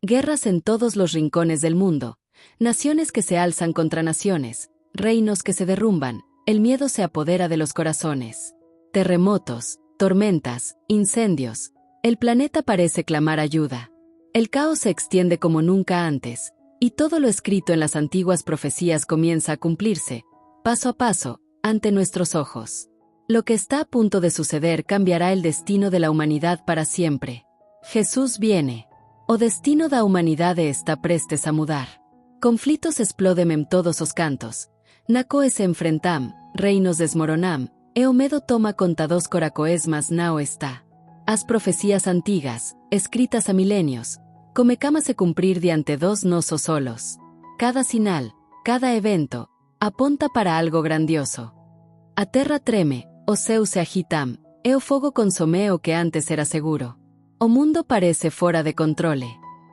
guerras en todos los rincones del mundo, naciones que se alzan contra naciones, reinos que se derrumban, el miedo se apodera de los corazones. Terremotos, tormentas, incendios. El planeta parece clamar ayuda. El caos se extiende como nunca antes, y todo lo escrito en las antiguas profecías comienza a cumplirse, paso a paso, ante nuestros ojos. Lo que está a punto de suceder cambiará el destino de la humanidad para siempre. Jesús viene. O destino da humanidade está prestes a mudar. Conflitos explodem en todos os cantos. Nacoe se enfrentam, reinos desmoronam, e o medo toma contados coracoes mas nao está. As profecías antigas, escritas a milenios, comecámase cumprir diante dos nosos solos. Cada sinal, cada evento, aponta para algo grandioso. A terra treme, o céu se agitam, e o fogo consome o que antes era seguro. O mundo parece fora de controle.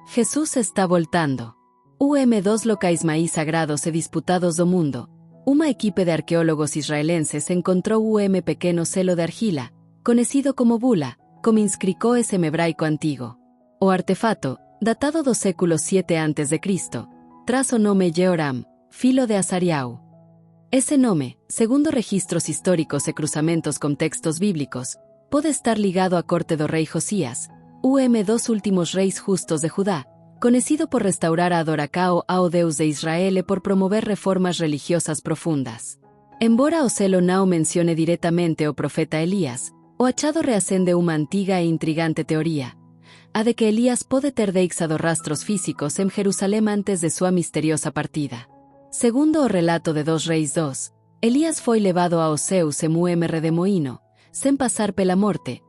Jesús está voltando. Dos locais máis sagrados e disputados do mundo. Uma equipe de arqueólogos israelenses encontrou pequeno selo de argila, conhecido como bula, como inscricoes en hebraico antigo. O artefato, datado do século 7 a.C., traz o nome Jehoram, filo de Azariau. Ese nome, segundo registros históricos e cruzamentos con textos bíblicos, pode estar ligado á corte do rei Josías, dos últimos reis justos de Judá, conocido por restaurar a Adoracao ao Deus de Israel e por promover reformas religiosas profundas. Embora o selo não mencione diretamente o profeta Elías, o achado reacende uma antiga e intrigante teoría, a de que Elías pode ter deixado rastros físicos en Jerusalén antes de sua misteriosa partida. Segundo o relato de 2 Reis 2, Elías foi levado ao céu e redemoíno, sen pasar pela morte,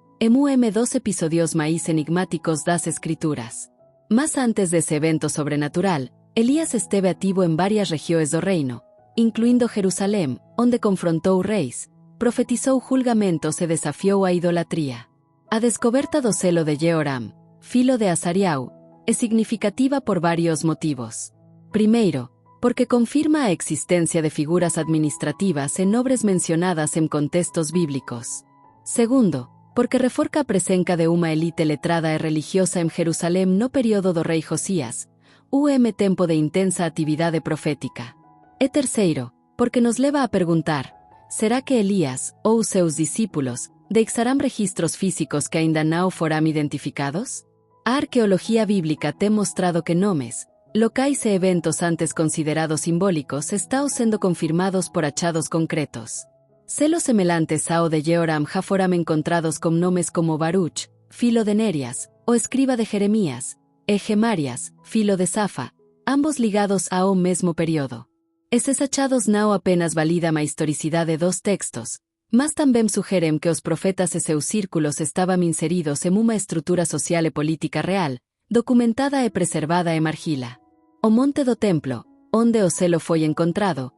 dos episodios máis enigmáticos das escrituras. Mas antes desse evento sobrenatural, Elías esteve ativo en varias regiões do reino, incluindo Jerusalém, onde confrontou reis, profetizou julgamentos e desafiou a idolatría. A descoberta do selo de Jehoram, filo de Azariau, é significativa por varios motivos. Primeiro, porque confirma a existencia de figuras administrativas e nobres mencionadas en contextos bíblicos. Segundo, porque reforca a presenca de uma elite letrada e religiosa en Jerusalém no período do rei Josías, tempo de intensa actividade profética. E terceiro, porque nos leva a perguntar, será que Elías, ou seus discípulos, deixarán registros físicos que ainda não foram identificados? A arqueología bíblica tem mostrado que nomes, locais e eventos antes considerados simbólicos estão sendo confirmados por achados concretos. Selos semelantes ao de Jehoram já foram encontrados com nomes como Baruch, filo de Nerias, o escriba de Jeremías, e Gemarias, filo de Safa, ambos ligados ao mesmo período. Esses achados não apenas validam a historicidade dos textos, mas também sugerem que os profetas e seus círculos estavam inseridos em uma estrutura social e política real, documentada e preservada en argila. O Monte do Templo, onde o selo foi encontrado,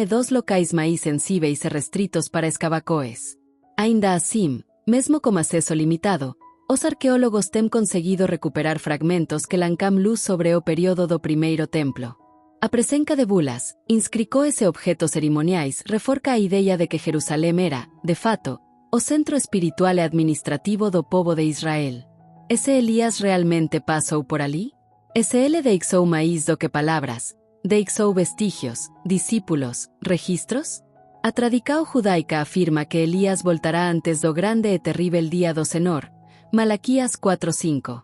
dos locais máis sensíveis e restritos para escavacoes. Ainda assim, mesmo com acesso limitado, os arqueólogos têm conseguido recuperar fragmentos que lancam luz sobre o período do primeiro templo. A presenca de bulas, inscricoes e objetos cerimoniais reforca a ideia de que Jerusalém era, de fato, o centro espiritual e administrativo do povo de Israel. Ese Elías realmente pasou por ali? Ese ele deixou máis do que palavras, deixou vestigios, discípulos, registros? A tradição judaica afirma que Elías voltará antes do grande e terrível día do Senhor, Malaquías 4:5.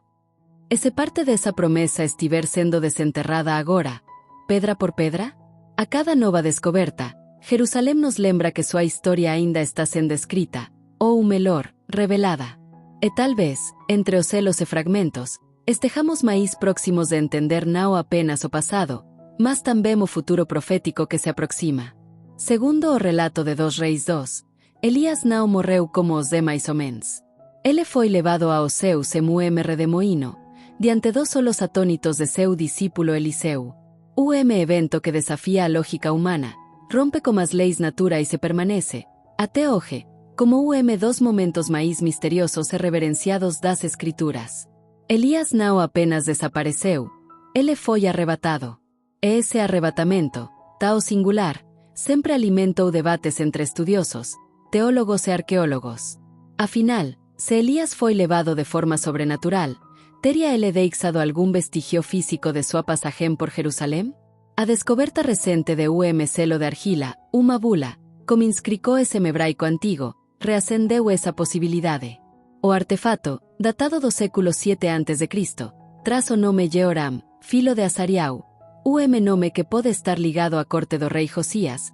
E se parte dessa promesa estiver sendo desenterrada agora, pedra por pedra? A cada nova descoberta, Jerusalém nos lembra que sua história ainda está sendo escrita, ou melhor, revelada. E talvez, entre os selos e fragmentos, estejamos máis próximos de entender não apenas o passado, mas também o futuro profético que se aproxima. Segundo o relato de 2 Reis 2, Elías não morreu como os demais homens. Ele foi levado ao céu e redemoíno, diante dos solos atónitos de seu discípulo Eliseu. Evento que desafía a lógica humana, rompe com as leis naturais e permanece, até hoje, como dos momentos máis misteriosos e reverenciados das escrituras. Elías não apenas desapareceu, ele foi arrebatado. E ese arrebatamento, tão singular, sempre alimentou debates entre estudiosos, teólogos e arqueólogos. Afinal, se Elías foi levado de forma sobrenatural, teria ele deixado algum vestigio físico de sua passagem por Jerusalém? A descoberta recente de selo de argila, uma bula, como inscricó ese hebraico antigo, reacendeu esa possibilidade. O artefato, datado do século 7 a.C., traz o nome Jehoram, filo de Azariau, nome que pode estar ligado à corte do rei Josías,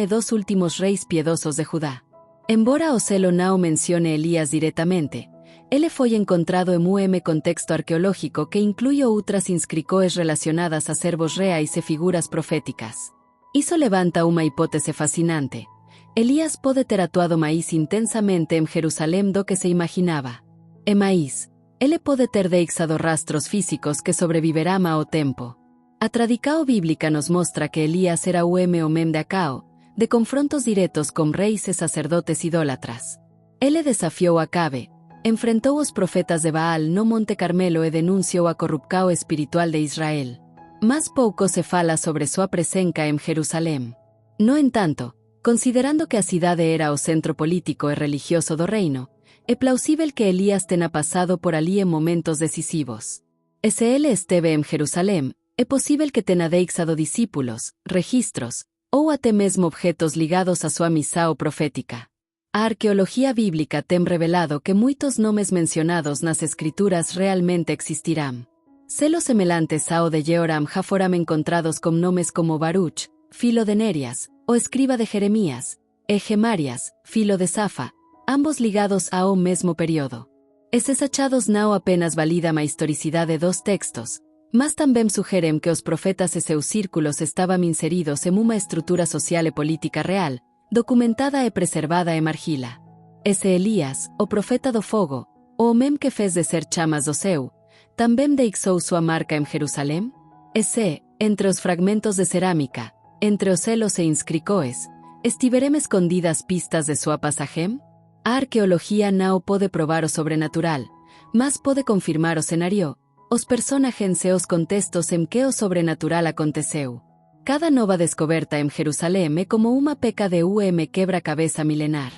dos últimos reis piedosos de Judá. Embora o selo não mencione Elías diretamente, ele foi encontrado en contexto arqueológico que inclui outras inscrições relacionadas a servos reais e figuras proféticas. Isso levanta uma hipótese fascinante. Elías pode ter atuado mais intensamente en Jerusalém do que se imaginaba. E mais, ele pode ter deixado rastros físicos que sobreviverán ao tempo. A tradição bíblica nos mostra que Elías era o homem de Acao, de confrontos diretos com reis e sacerdotes idólatras. Ele desafiou Acabe, enfrentou os profetas de Baal no Monte Carmelo e denunciou a corrupção espiritual de Israel. Mas pouco se fala sobre sua presença em Jerusalém. No entanto, considerando que a cidade era o centro político e religioso do reino, é plausível que Elías tenha passado por ali em momentos decisivos. E se ele esteve em Jerusalém, é possível que tenha deixado discípulos, registros, ou até mesmo objetos ligados a sua missão profética. A arqueologia bíblica tem revelado que muitos nomes mencionados nas escrituras realmente existirão. Selos semelhantes ao de Jehoram já foram encontrados com nomes como Baruch, filo de Nerias, o escriba de Jeremías, e Gemarias, filo de Safa, ambos ligados ao mesmo período. Esses achados não apenas validam a historicidade dos textos, mas também sugerem que os profetas e seus círculos estavam inseridos em uma estrutura social e política real, documentada e preservada em argila. Ese Elías, o profeta do fogo, o homem que fez descer chamas do céu, também deixou sua marca em Jerusalém? Ese, entre os fragmentos de cerâmica, entre os selos e inscrições, estiverem escondidas pistas de sua passagem? A arqueologia não pode provar o sobrenatural, mas pode confirmar o cenário, os personagens e os contextos em que o sobrenatural aconteceu. Cada nova descoberta em Jerusalém é como uma peca de quebra-cabeça milenar.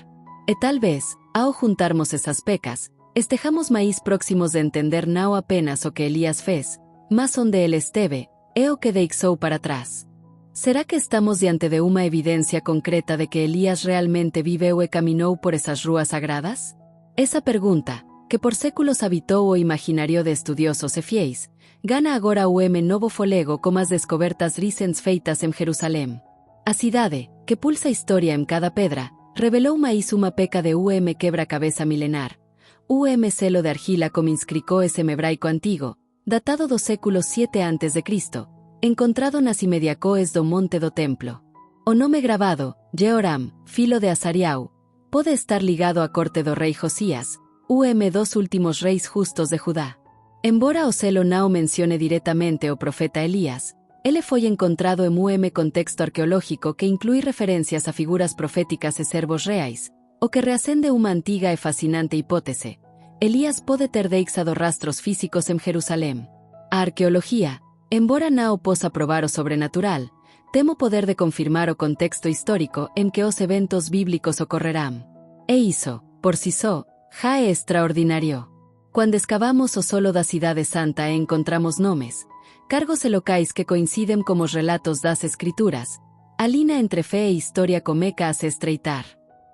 E talvez, ao juntarmos essas pecas, estejamos mais próximos de entender não apenas o que Elías fez, mas onde ele esteve, e o que deixou para trás. Será que estamos diante de uma evidência concreta de que Elías realmente viveu e caminhou por essas ruas sagradas? Essa pergunta, que por séculos habitou o imaginário de estudiosos e fiéis, gana agora novo folego com as descobertas recentes feitas em Jerusalém. A cidade, que pulsa história em cada pedra, revelou mais uma peca de quebra-cabeça milenar, selo de argila como inscrições em hebraico antigo, datado do século 7 a.C., encontrado nas imediacoes do Monte do Templo. O nome gravado, Jehoram, filo de Azariau, pode estar ligado à corte do rei Josías, dos últimos reis justos de Judá. Embora o selo não mencione diretamente o profeta Elías, ele foi encontrado em contexto arqueológico que inclui referências a figuras proféticas e servos reais, o que reacende uma antiga e fascinante hipótese. Elías pode ter deixado rastros físicos em Jerusalém. A arqueologia, embora não possa provar o sobrenatural, tem o poder de confirmar o contexto histórico em que os eventos bíblicos ocorrerão. E isso, por si só, já é extraordinário. Quando escavamos o solo da Cidade Santa e encontramos nomes, cargos e locais que coincidem com os relatos das Escrituras, a linha entre fé e história começa a se estreitar.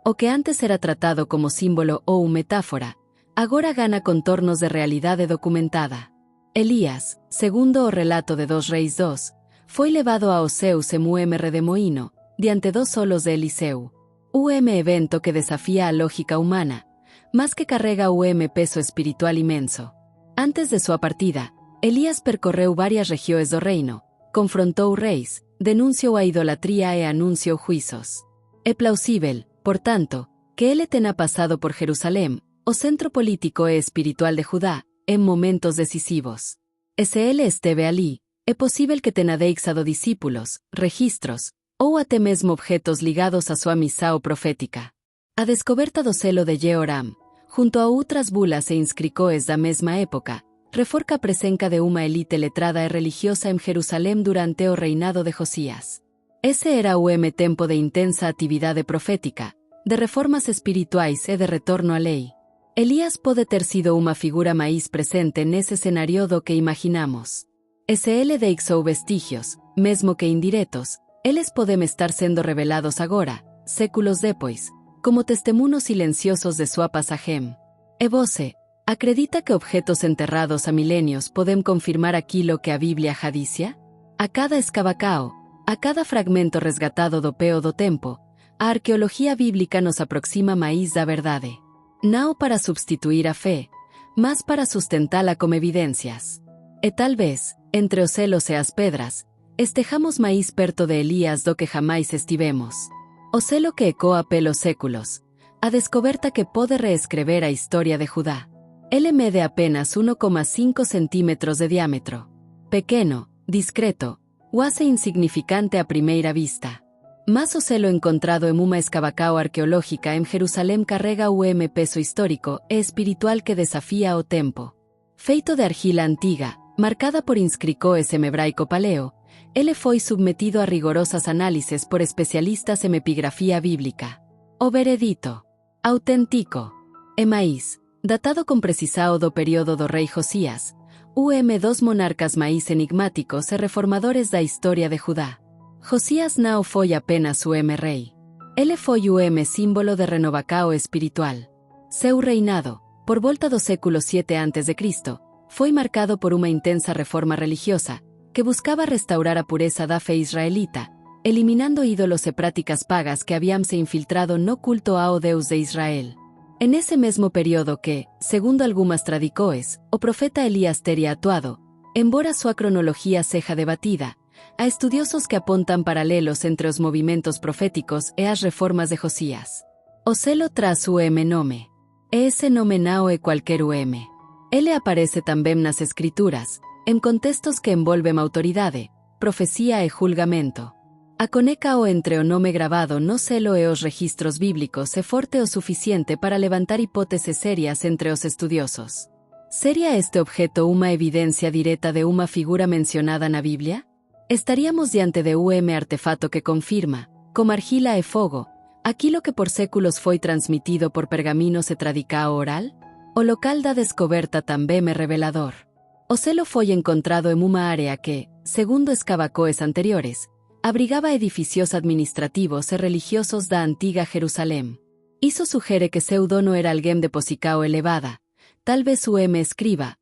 O que antes era tratado como símbolo ou metáfora, agora gana contornos de realidade documentada. Elías, segundo o relato de 2 Reis 2, foi levado aos céus em redemoinho, diante dos solos de Eliseu. Evento que desafia a lógica humana, mas que carrega peso espiritual imenso. Antes de sua partida, Elías percorreu várias regiões do reino, confrontou reis, denunciou a idolatria e anunciou juízos. É plausível, portanto, que ele tenha passado por Jerusalém, o centro político e espiritual de Judá, em momentos decisivos. E se ele esteve ali, é possível que tenha deixado discípulos, registros, ou até mesmo objetos ligados a sua missão profética. A descoberta do selo de Jehoram, junto a outras bulas e inscrições da mesma época, reforça a presença de uma elite letrada e religiosa em Jerusalém durante o reinado de Josías. Esse era o tempo de intensa atividade profética, de reformas espirituais e de retorno à lei. Elías pode ter sido uma figura máis presente nese cenario do que imaginamos. E se ele deixou vestigios, mesmo que indiretos, eles podem estar sendo revelados agora, séculos depois, como testemunhos silenciosos de sua passagem. E você, acredita que objetos enterrados a milenios podem confirmar aquilo que a Bíblia já dizia? A cada escavacao, a cada fragmento resgatado do peo do tempo, a arqueologia bíblica nos aproxima máis da verdade. Não para substituir a fé, mas para sustentá-la como evidencias. E talvez, entre os celos e as pedras, estejamos máis perto de Elías do que jamás estivemos. O celo que ecoa pelos séculos, a descoberta que pode reescrever a historia de Judá. Ele mede apenas 1,5 centímetros de diámetro. Pequeno, discreto, quase insignificante a primeira vista. Mas o selo encontrado en uma escavacao arqueológica en Jerusalém carrega peso histórico e espiritual que desafía o tempo. Feito de argila antiga, marcada por inscricoes en hebraico paleo, ele foi submetido a rigorosas análises por especialistas en epigrafía bíblica. O veredito. Auténtico. E máis, datado con precisao do período do rei Josías, dos monarcas máis enigmáticos e reformadores da historia de Judá. Josías não foi apenas rei. Ele foi símbolo de renovacao espiritual. Seu reinado, por volta do século 7 a.C., foi marcado por uma intensa reforma religiosa, que buscaba restaurar a pureza da fé israelita, eliminando ídolos e práticas pagas que habían se infiltrado no culto ao Deus de Israel. En ese mesmo período que, segundo algumas tradicoes, o profeta Elías teria atuado, embora sua cronología seja debatida, a estudiosos que apontan paralelos entre os movimentos proféticos e as reformas de Josías. O selo traz nome. E ese nome não é qualquer Ele aparece também nas escrituras, en contextos que envolvem autoridade, profecía e julgamento. A conexão entre o nome gravado no selo e os registros bíblicos é forte o suficiente para levantar hipóteses serias entre os estudiosos. ¿Sería este objeto uma evidencia direta de uma figura mencionada na Biblia? Estaríamos diante de artefato que confirma, como argila e fogo, aquilo que por séculos foi transmitido por pergaminos e tradicao oral? O local da descoberta também é revelador. O selo foi encontrado en uma área que, segundo escavacoes anteriores, abrigaba edificios administrativos e religiosos da antiga Jerusalém. Iso sugere que seu dono era alguén de posicao elevada, talvez escriba,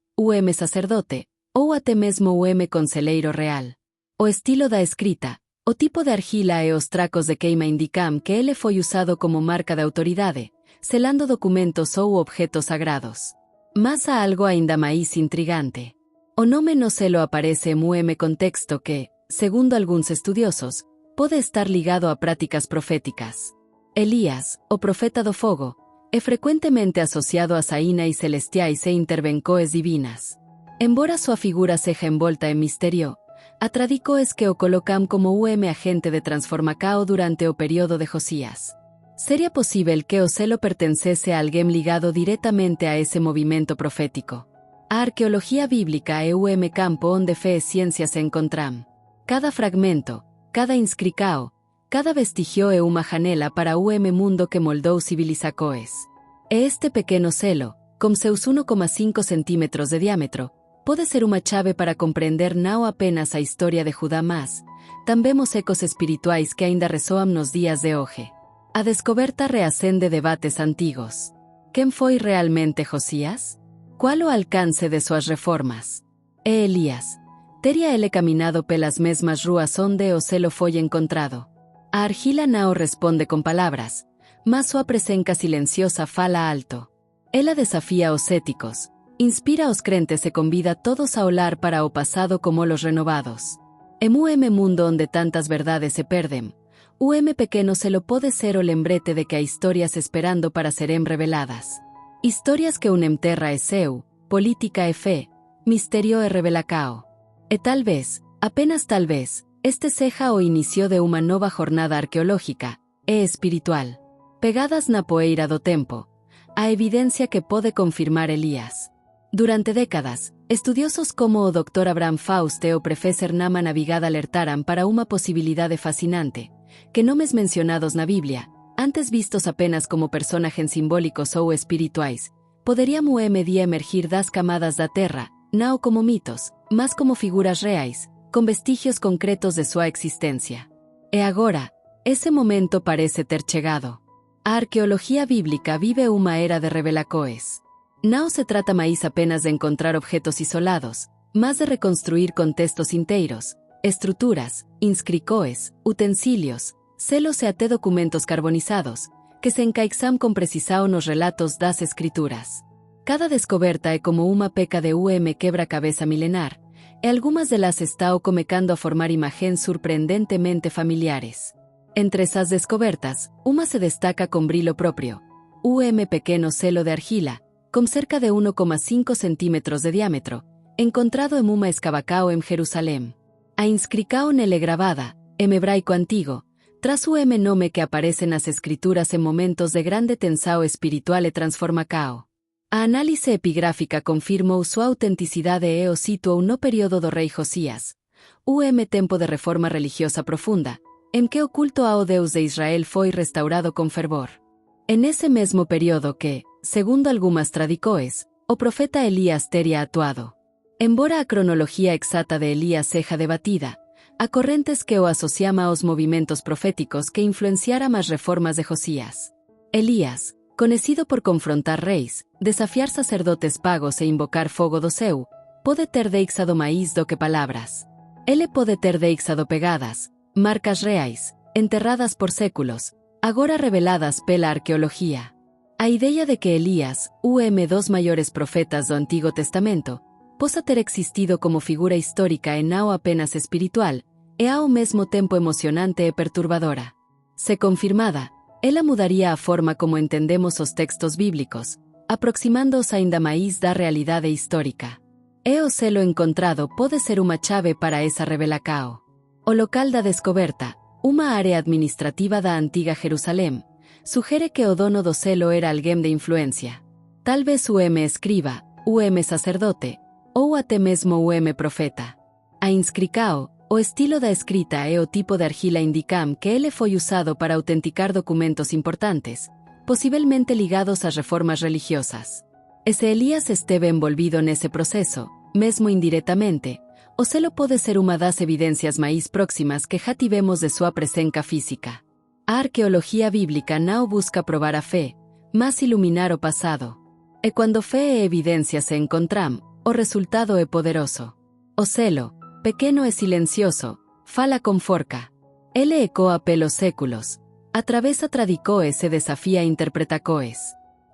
sacerdote, ou até mesmo conselheiro real. O estilo da escrita, o tipo de argila e os tracos de queima indican que ele foi usado como marca de autoridade, selando documentos ou objetos sagrados. Mas há algo ainda máis intrigante. O nome no selo aparece en contexto que, segundo alguns estudiosos, pode estar ligado a práticas proféticas. Elías, o profeta do fogo, é frecuentemente asociado a saínas celestiais e intervencoes divinas. Embora sua figura seja envolta en misterio, a tradicoes que o colocam como agente de transformacao durante o período de Josías. Seria possível que o selo pertencese a alguém ligado diretamente a ese movimento profético. A arqueologia bíblica é campo onde fé e ciência se encontram. Cada fragmento, cada inscricao, cada vestigio é uma janela para o mundo que moldou civilizacoes. E este pequeno selo, com seus 1,5 centímetros de diámetro, pode ser uma chave para compreender não apenas a história de Judá, mas também os ecos espirituais que ainda ressoam nos dias de hoje. A descoberta reacende debates antigos. Quem foi realmente Josías? Qual o alcance de suas reformas? E Elías? Teria ele caminado pelas mesmas ruas onde o selo foi encontrado? A argila não responde com palavras, mas sua presença silenciosa fala alto. Ela desafia os céticos, inspira aos crentes e convida a todos a olhar para o passado como los renovados. En mundo onde tantas verdades se perdem, pequeno selo pode ser o lembrete de que há histórias esperando para serem reveladas. Histórias que unem terra e céu, política e fé, misterio e revelacao. E talvez, apenas talvez, este seja o inicio de uma nova jornada arqueológica e espiritual. Pegadas na poeira do tempo, a evidencia que pode confirmar Elías. Durante décadas, estudiosos como o Dr. Abraham Faust e o Professor Naaman Abigail alertaram para uma possibilidade fascinante, que nomes mencionados na Bíblia, antes vistos apenas como personagens simbólicos ou espirituais, poderiam dia emergir das camadas da terra, não como mitos, mas como figuras reais, com vestígios concretos de sua existência. E agora, esse momento parece ter chegado. A arqueologia bíblica vive uma era de revelacoes. Não se trata mais apenas de encontrar objetos isolados, mas de reconstruir contextos inteiros, estruturas, inscricoes, utensílios, selos e até documentos carbonizados, que se encaixam com precisão nos relatos das escrituras. Cada descoberta é como uma peca de quebra-cabeça milenar, e algumas delas estão começando a formar imagens surpreendentemente familiares. Entre essas descobertas, uma se destaca com brilho próprio. Pequeno selo de argila, com cerca de 1,5 centímetros de diâmetro, encontrado em uma escavacao em Jerusalém. A inscrição nele gravada, em hebraico antigo, traz o nome que aparece nas escrituras em momentos de grande tensão espiritual e transformação. A análise epigráfica confirmou sua autenticidade e o situou no período do rei Josias, tempo de reforma religiosa profunda, em que o culto ao Deus de Israel foi restaurado com fervor. É nesse mesmo período que, segundo algumas tradições, o profeta Elías teria atuado. Embora a cronologia exata de Elías seja debatida, há correntes que o associam aos movimentos proféticos que influenciaram as reformas de Josias. Elías, conhecido por confrontar reis, desafiar sacerdotes pagos e invocar fogo do céu, pode ter deixado mais do que palavras. Ele pode ter deixado pegadas, marcas reais, enterradas por séculos, agora reveladas pela arqueologia. A ideia de que Elías, dos maiores profetas do Antigo Testamento, possa ter existido como figura histórica e não apenas espiritual, é ao mesmo tempo emocionante e perturbadora. Se confirmada, ela mudaria a forma como entendemos os textos bíblicos, aproximando-os ainda mais da realidade histórica. E o selo encontrado pode ser uma chave para essa revelação. O local da descoberta, uma área administrativa da antiga Jerusalém, sugere que o dono do selo era alguém de influência. Talvez o escriba, o sacerdote, ou até mesmo o profeta. A inscrição, o estilo da escrita e o tipo de argila indicam que ele foi usado para autenticar documentos importantes, possivelmente ligados às reformas religiosas. E se Elías esteve envolvido nesse processo, mesmo indiretamente, o selo pode ser uma das evidências mais próximas que já tivemos de sua presença física. A arqueologia bíblica não busca provar a fé, mas iluminar o passado. E quando fé e evidência se encontram, o resultado é poderoso. O selo, pequeno e silencioso, fala com forca. Ele ecoa pelos séculos, atravessa tradicoes e desafia interpretacoes.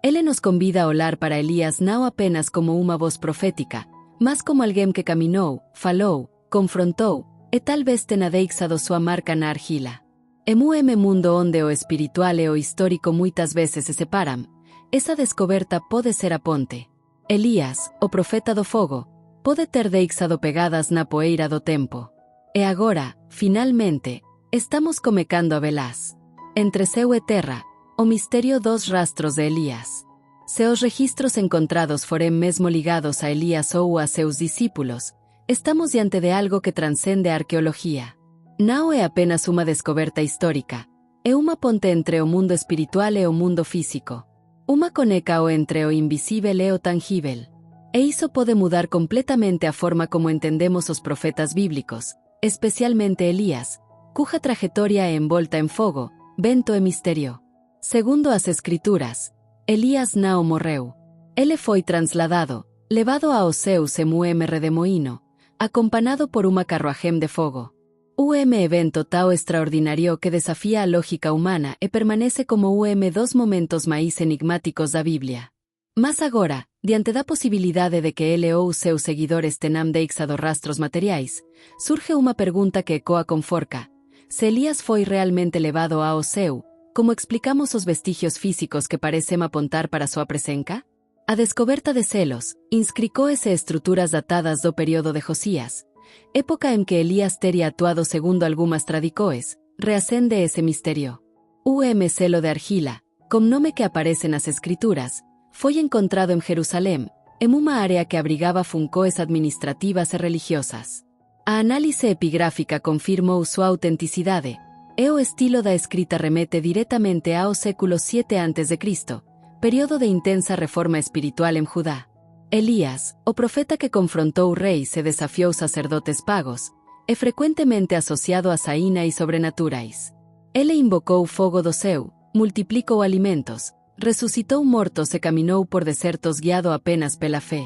Ele nos convida a olhar para Elías não apenas como uma voz profética, mas como alguém que caminou, falou, confrontou, e talvez tenha deixado sua marca na argila. Em mundo onde o espiritual e o histórico muitas vezes se separam, essa descoberta pode ser a ponte. Elías, o profeta do fogo, pode ter deixado pegadas na poeira do tempo. E agora, finalmente, estamos começando a velás. Entre céu e terra, o mistério dos rastros de Elías. Se os registros encontrados forem mesmo ligados a Elías ou a seus discípulos, estamos diante de algo que transcende a arqueologia. Não é apenas uma descoberta histórica, é uma ponte entre o mundo espiritual e o mundo físico. Uma coneca entre o invisível e o tangível. E isso pode mudar completamente a forma como entendemos os profetas bíblicos, especialmente Elías, cuja trajetória é envolta em fogo, vento e mistério. Segundo as escrituras, Elías não morreu. Ele foi trasladado, levado aos céus em redemoinho, acompanhado por uma carruagem de fogo. Evento tão extraordinário que desafia a lógica humana e permanece como dos momentos mais enigmáticos da Bíblia. Mas agora, diante da possibilidade de que ele ou seus seguidores tenham deixado rastros materiais, surge uma pergunta que ecoa com forca. Se Elías foi realmente levado ao céu, como explicamos os vestígios físicos que parecem apontar para sua presença? A descoberta de selos, inscricoes e estruturas datadas do período de Josias, época em que Elías teria atuado segundo algumas tradicoes, reacende esse mistério. Selo de argila, com nome que aparece nas escrituras, foi encontrado em Jerusalém, em uma área que abrigava funções administrativas e religiosas. A análise epigráfica confirmou sua autenticidade, e o estilo da escrita remete diretamente ao século 7 a.C., periodo de intensa reforma espiritual en Judá. Elías, o profeta que confrontó un rey se desafió a sacerdotes pagos, é frecuentemente asociado a saína y sobrenaturais. Ele invocou fogo do céu, multiplicou alimentos, resucitou mortos e caminou por desertos guiado apenas pela fé.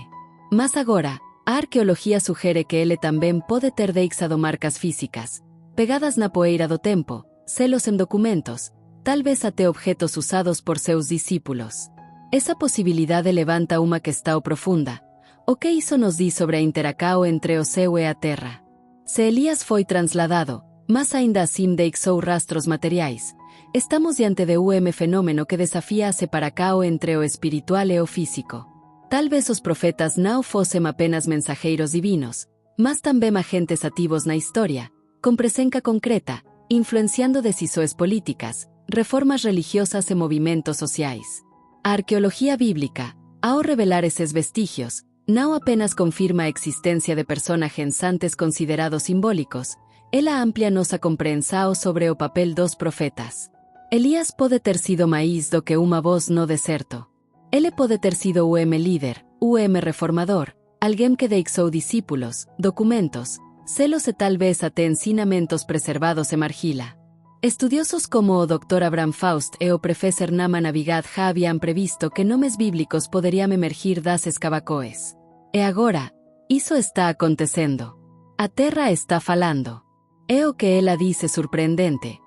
Mas agora, a arqueologia sugere que ele também pode ter deixado marcas físicas, pegadas na poeira do tempo, selos en documentos, talvez até objetos usados por seus discípulos. Esa posibilidade levanta uma questão profunda. O que isso nos diz sobre a interacao entre o céu e a terra? Se Elías foi trasladado, mas ainda assim deixou rastros materiais, estamos diante de fenómeno que desafia a separacao entre o espiritual e o físico. Talvez os profetas não fossem apenas mensageiros divinos, mas também agentes ativos na história, com presença concreta, influenciando decisões políticas, reformas religiosas e movimentos sociais. A arqueologia bíblica, ao revelar esses vestígios, não apenas confirma a existência de personagens antes considerados simbólicos, ela amplia nossa compreensão sobre o papel dos profetas. Elías pode ter sido mais do que uma voz no deserto. Ele pode ter sido o líder, o reformador, alguém que deixou discípulos, documentos, selos e talvez até ensinamentos preservados em argila. Estudiosos como o Dr. Abraham Faust e o professor Naaman Abigaad já habían previsto que nomes bíblicos poderiam emergir das escavacoes. E agora, isso está acontecendo. A terra está falando. É o que ela dice surpreendente.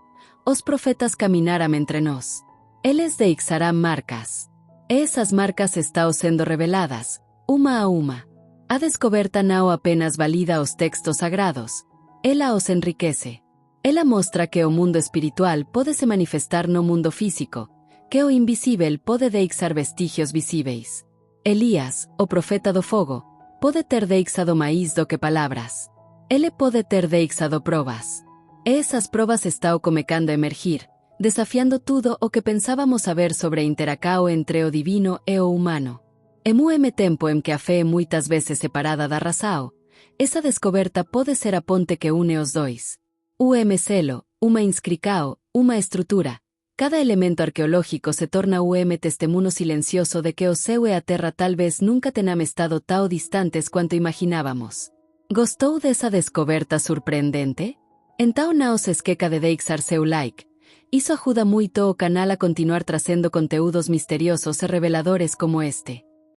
Os profetas caminaram entre nós. Eles deixarão marcas. E essas marcas estão sendo reveladas, uma a uma. A descoberta não apenas valida os textos sagrados, ela os enriquece. Ela mostra que o mundo espiritual pode se manifestar no mundo físico, que o invisível pode deixar vestígios visíveis. Elías, o profeta do fogo, pode ter deixado mais do que palavras. Ele pode ter deixado provas. E essas provas estão começando a emergir, desafiando tudo o que pensávamos saber sobre a interacao entre o divino e o humano. Em tempo em que a fé é muitas vezes separada da razão, essa descoberta pode ser a ponte que une os dois. Selo, uma inscricao, uma estrutura. Cada elemento arqueológico se torna testemunho silencioso de que o céu e a terra talvez nunca tenham estado tão distantes quanto imaginávamos. Gostou dessa descoberta surpreendente? Então não se esqueça de deixar seu like. Isso ajuda muito o canal a continuar trazendo conteúdos misteriosos e reveladores como este.